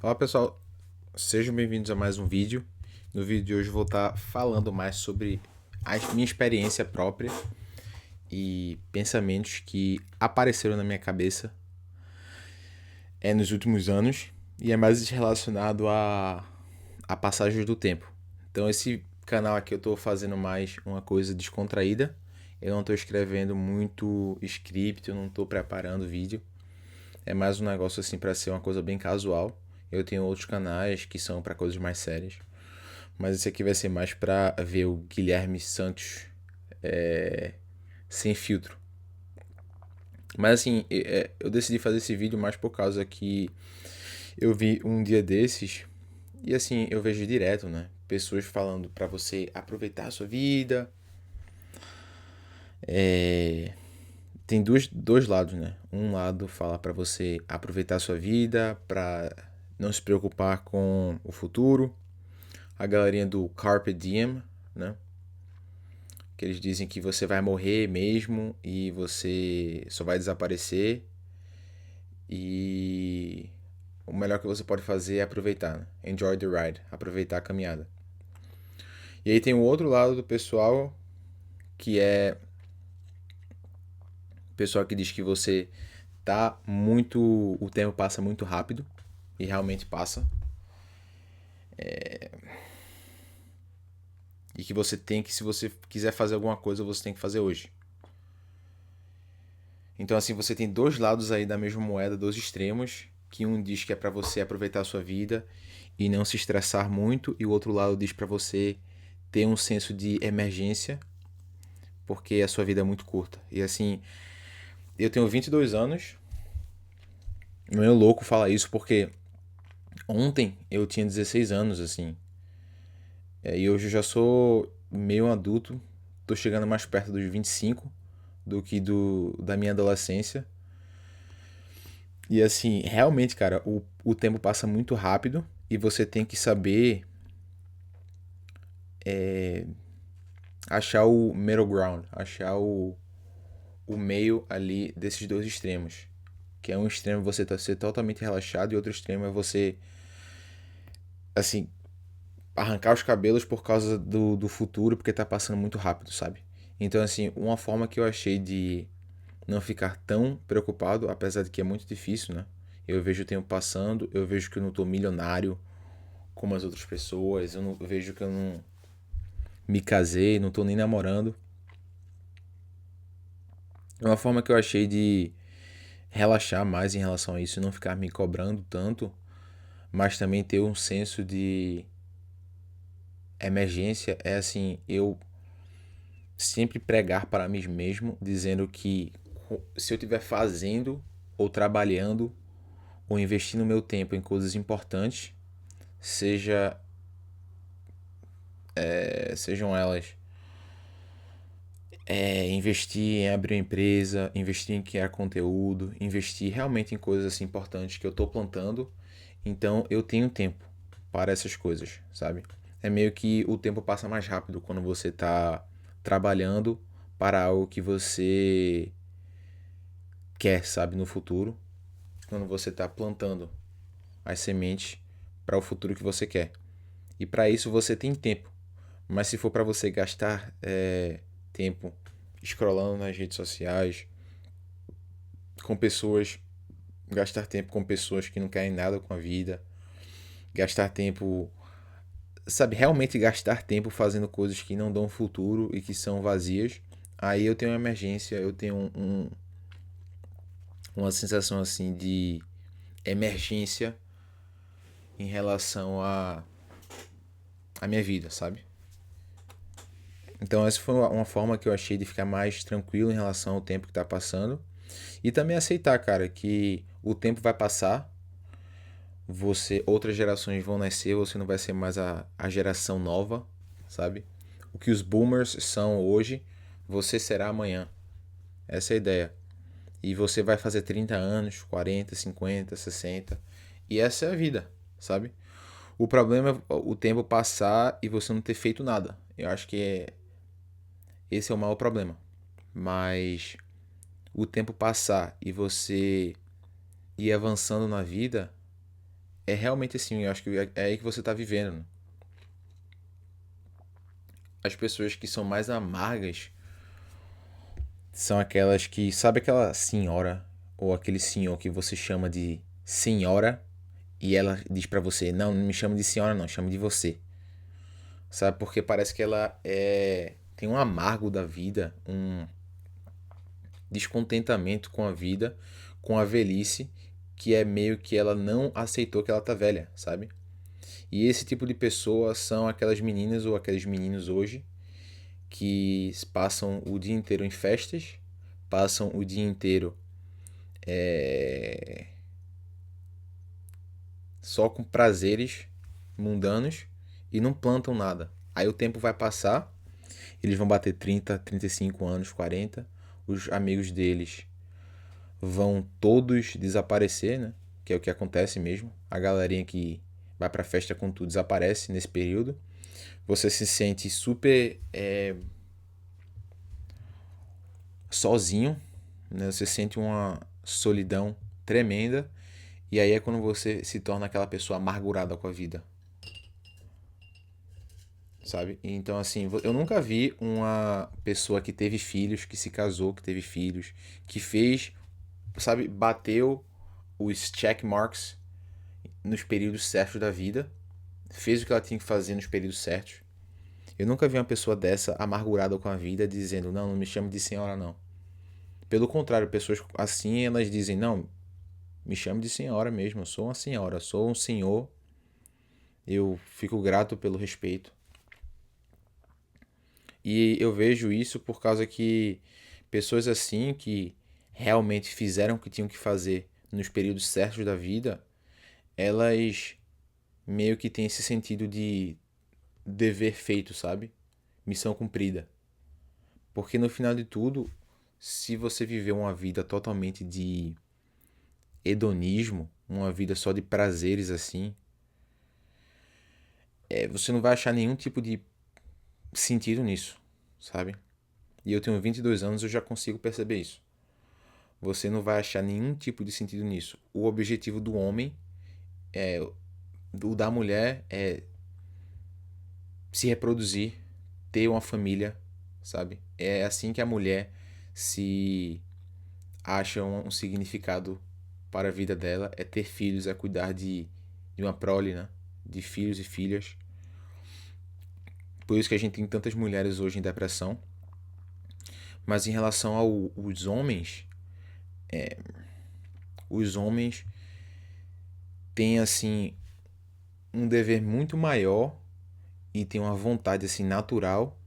Fala pessoal, sejam bem-vindos a mais um vídeo. No vídeo de hoje eu vou estar falando mais sobre a minha experiência própria e pensamentos que apareceram na minha cabeça nos últimos anos e é mais relacionado a passagem do tempo. Então esse canal aqui eu estou fazendo mais uma coisa descontraída. Eu não estou escrevendo muito script, eu não estou preparando vídeo. É mais um negócio assim para ser uma coisa bem casual. Eu tenho outros canais que são para coisas mais sérias. Mas esse aqui vai ser mais pra ver o Guilherme Santos sem filtro. Mas assim, eu decidi fazer esse vídeo mais por causa que eu vi um dia desses e assim, eu vejo direto, né? Pessoas falando pra você aproveitar a sua vida. Tem dois lados, né? Um lado fala pra você aproveitar a sua vida, pra não se preocupar com o futuro. A galerinha do Carpe Diem, né? Que eles dizem que você vai morrer mesmo e você só vai desaparecer e o melhor que você pode fazer é aproveitar, né? Enjoy the ride, aproveitar a caminhada. E aí tem o outro lado do pessoal que é o pessoal que diz que você tá muito, o tempo passa muito rápido e realmente passa e que você tem que, se você quiser fazer alguma coisa, você tem que fazer hoje. Então assim, você tem dois lados aí da mesma moeda, dois extremos, que um diz que é para você aproveitar a sua vida e não se estressar muito, e o outro lado diz para você ter um senso de emergência, porque a sua vida é muito curta. E assim, eu tenho 22 anos, não é louco falar isso, porque ontem eu tinha 16 anos, assim, e hoje eu já sou meio adulto, tô chegando mais perto dos 25 do que da minha adolescência. E assim, realmente, cara, o tempo passa muito rápido e você tem que saber achar o middle ground, achar o meio ali desses dois extremos. Que é um extremo você tá ser totalmente relaxado e outro extremo é você, assim, arrancar os cabelos por causa do futuro, porque tá passando muito rápido, sabe? Então, assim, uma forma que eu achei de não ficar tão preocupado, apesar de que é muito difícil, né? Eu vejo o tempo passando, eu vejo que eu não tô milionário como as outras pessoas, eu vejo que eu não me casei, não tô nem namorando. É uma forma que eu achei de relaxar mais em relação a isso, não ficar me cobrando tanto, mas também ter um senso de emergência é assim, eu sempre pregar para mim mesmo, dizendo que se eu estiver fazendo ou trabalhando ou investindo meu tempo em coisas importantes, seja sejam elas investir em abrir uma empresa, investir em criar conteúdo, investir realmente em coisas assim importantes que eu estou plantando, então eu tenho tempo para essas coisas, sabe? É meio que o tempo passa mais rápido quando você está trabalhando para algo que você quer, sabe, no futuro, quando você está plantando as sementes para o futuro que você quer. E para isso você tem tempo. Mas se for para você gastar tempo scrollando nas redes sociais, com pessoas, gastar tempo com pessoas que não querem nada com a vida, gastar tempo, sabe, realmente gastar tempo fazendo coisas que não dão futuro e que são vazias, aí eu tenho uma emergência, eu tenho uma sensação assim de emergência em relação a minha vida, sabe? Então essa foi uma forma que eu achei de ficar mais tranquilo em relação ao tempo que tá passando. E também aceitar, cara, que o tempo vai passar, outras gerações vão nascer, você não vai ser mais a geração nova, sabe? O que os boomers são hoje, você será amanhã. Essa é a ideia. E você vai fazer 30 anos, 40, 50, 60. E essa é a vida, sabe? O problema é o tempo passar e você não ter feito nada. Eu acho que esse é o maior problema. Mas o tempo passar e você ir avançando na vida é realmente assim, eu acho que é aí que você tá vivendo, né? As pessoas que são mais amargas são aquelas que, sabe aquela senhora ou aquele senhor que você chama de senhora e ela diz pra você, não, não me chama de senhora não, chama de você. Sabe? Porque parece que ela tem um amargo da vida, um descontentamento com a vida, com a velhice, que é meio que ela não aceitou que ela tá velha, sabe? E esse tipo de pessoa são aquelas meninas ou aqueles meninos hoje que passam o dia inteiro em festas, passam o dia inteiro é, só com prazeres mundanos e não plantam nada. Aí o tempo vai passar, eles vão bater 30, 35 anos, 40, os amigos deles vão todos desaparecer, né? Que é o que acontece mesmo. A galerinha que vai pra festa com tudo desaparece nesse período. Você se sente super sozinho, né? Você sente uma solidão tremenda. E aí é quando você se torna aquela pessoa amargurada com a vida, sabe? Então, assim, eu nunca vi uma pessoa que teve filhos, que se casou, que teve filhos, que fez, sabe, bateu os check marks nos períodos certos da vida, fez o que ela tinha que fazer nos períodos certos. Eu nunca vi uma pessoa dessa amargurada com a vida dizendo, não, não me chame de senhora, não. Pelo contrário, pessoas assim, elas dizem, não, me chame de senhora mesmo, eu sou uma senhora, eu sou um senhor, eu fico grato pelo respeito. E eu vejo isso por causa que pessoas assim, que realmente fizeram o que tinham que fazer nos períodos certos da vida, elas meio que têm esse sentido de dever feito, sabe? Missão cumprida. Porque no final de tudo, se você viver uma vida totalmente de hedonismo, uma vida só de prazeres assim, você não vai achar nenhum tipo de sentido nisso, sabe? E eu tenho 22 anos, eu já consigo perceber isso. Você não vai achar nenhum tipo de sentido nisso. O objetivo do homem, o da mulher, é se reproduzir, ter uma família, sabe? É assim que a mulher se acha um significado para a vida dela, é ter filhos, é cuidar de uma prole, né? De filhos e filhas. Por isso que a gente tem tantas mulheres hoje em depressão. Mas em relação aos homens, os homens têm assim um dever muito maior e têm uma vontade assim natural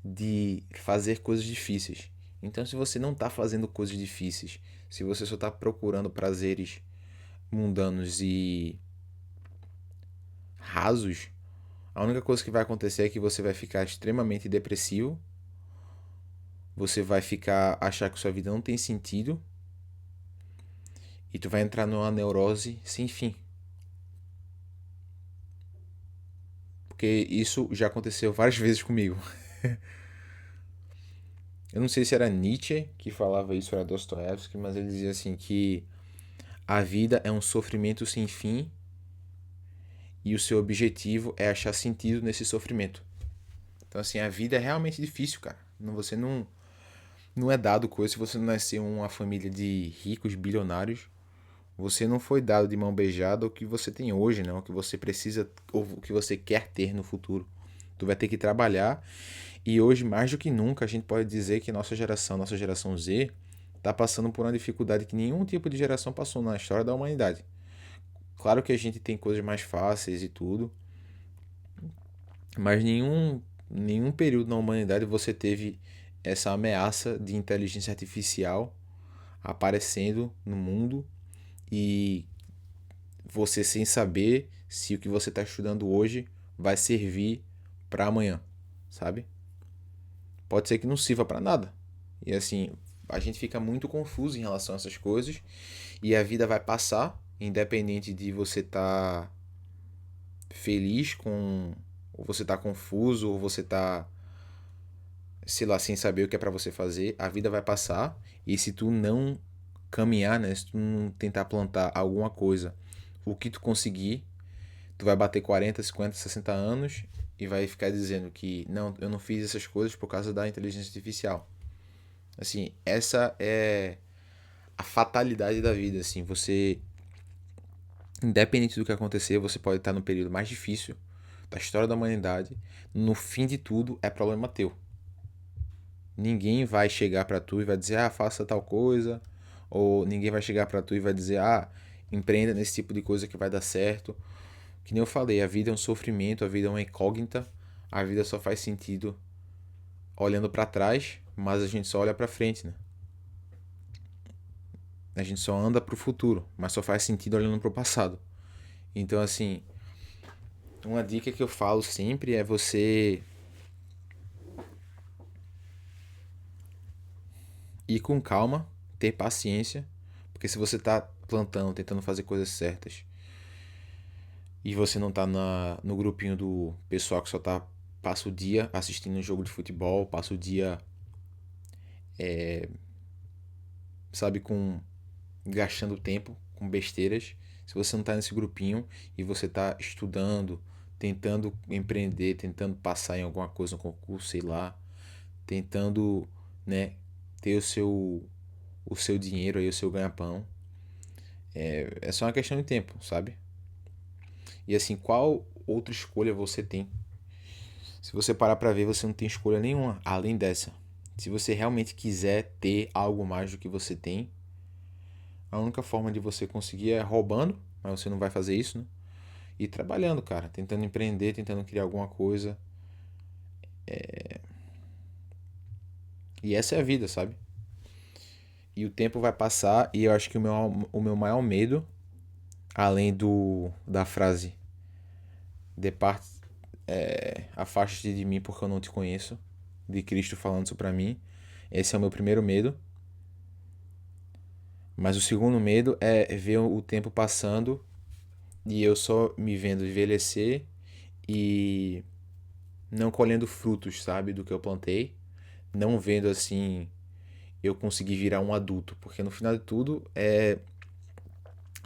de fazer coisas difíceis. Então, se você não está fazendo coisas difíceis, se você só está procurando prazeres mundanos e rasos, a única coisa que vai acontecer é que você vai ficar extremamente depressivo, você vai ficar achar que sua vida não tem sentido e tu vai entrar numa neurose sem fim. Porque isso já aconteceu várias vezes comigo. Eu não sei se era Nietzsche que falava isso, ou era Dostoiévski, mas ele dizia assim que a vida é um sofrimento sem fim e o seu objetivo é achar sentido nesse sofrimento. Então, assim, a vida é realmente difícil, cara. Você não é dado coisa se você não nasceu em uma família de ricos, bilionários. Você não foi dado de mão beijada o que você tem hoje, não, o que você precisa ou o que você quer ter no futuro. Tu vai ter que trabalhar e hoje, mais do que nunca, a gente pode dizer que nossa geração Z, está passando por uma dificuldade que nenhum tipo de geração passou na história da humanidade. Claro que a gente tem coisas mais fáceis e tudo, mas nenhum período na humanidade você teve essa ameaça de inteligência artificial aparecendo no mundo e você sem saber se o que você está estudando hoje vai servir para amanhã, sabe? Pode ser que não sirva para nada. E assim, a gente fica muito confuso em relação a essas coisas e a vida vai passar, independente de você estar feliz com ou você tá confuso ou você tá, sei lá, sem saber o que é para você fazer, a vida vai passar e se tu não caminhar, né, se tu não tentar plantar alguma coisa, o que tu conseguir tu vai bater 40, 50, 60 anos e vai ficar dizendo que não, eu não fiz essas coisas por causa da inteligência artificial. Assim, essa é a fatalidade da vida, assim, você, independente do que acontecer, você pode estar no período mais difícil da história da humanidade, no fim de tudo é problema teu. Ninguém vai chegar pra tu e vai dizer, faça tal coisa, ou ninguém vai chegar pra tu e vai dizer, empreenda nesse tipo de coisa que vai dar certo. Que nem eu falei, a vida é um sofrimento, a vida é uma incógnita, a vida só faz sentido olhando pra trás, mas a gente só olha pra frente, né? A gente só anda pro futuro, mas só faz sentido olhando pro passado. Então, assim, uma dica que eu falo sempre é você ir com calma, ter paciência, porque se você tá plantando, tentando fazer coisas certas, e você não tá no grupinho do pessoal que só passa o dia assistindo um jogo de futebol, passa o dia, sabe, gastando tempo com besteiras. Se você não tá nesse grupinho e você tá estudando, tentando empreender, tentando passar em alguma coisa, um concurso, sei lá, tentando, né, ter o seu dinheiro aí, o seu ganha-pão, é só uma questão de tempo, sabe? E assim, qual outra escolha você tem? Se você parar pra ver, você não tem escolha nenhuma além dessa. Se você realmente quiser ter algo mais do que você tem, a única forma de você conseguir é roubando, mas você não vai fazer isso, né? E trabalhando, cara, tentando empreender, tentando criar alguma coisa. E essa é a vida, sabe? E o tempo vai passar e eu acho que o meu maior medo, além da frase Departe, afaste-te de mim porque eu não te conheço, de Cristo falando isso pra mim. Esse é o meu primeiro medo. Mas o segundo medo é ver o tempo passando e eu só me vendo envelhecer e não colhendo frutos, sabe, do que eu plantei. Não vendo assim eu conseguir virar um adulto, porque no final de tudo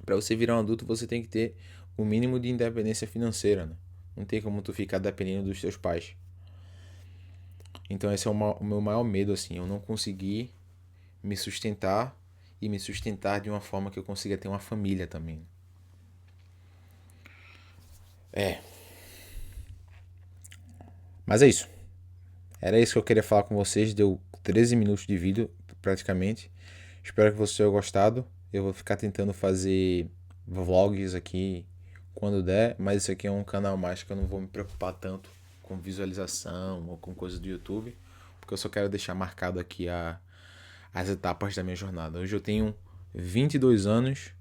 para você virar um adulto você tem que ter o mínimo de independência financeira, né? Não tem como tu ficar dependendo dos teus pais. Então esse é o meu maior medo, assim, eu não conseguir me sustentar e me sustentar de uma forma que eu consiga ter uma família também. É, mas é isso. Era isso que eu queria falar com vocês. Deu 13 minutos de vídeo, praticamente. Espero que vocês tenham gostado. Eu vou ficar tentando fazer vlogs aqui quando der, mas isso aqui é um canal mais que eu não vou me preocupar tanto com visualização ou com coisa do YouTube, porque eu só quero deixar marcado aqui as etapas da minha jornada. Hoje eu tenho 22 anos.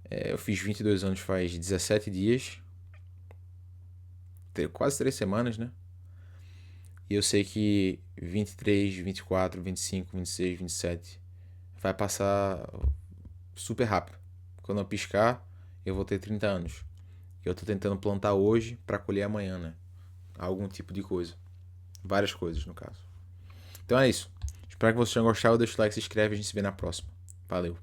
Eu fiz 22 anos faz 17 dias. Quase 3 semanas, né? E eu sei que 23, 24, 25, 26, 27 vai passar super rápido. Quando eu piscar, eu vou ter 30 anos. Eu tô tentando plantar hoje para colher amanhã, né? Algum tipo de coisa. Várias coisas, no caso. Então é isso. Espero que vocês tenham gostado. Deixa o like, se inscreve e a gente se vê na próxima. Valeu.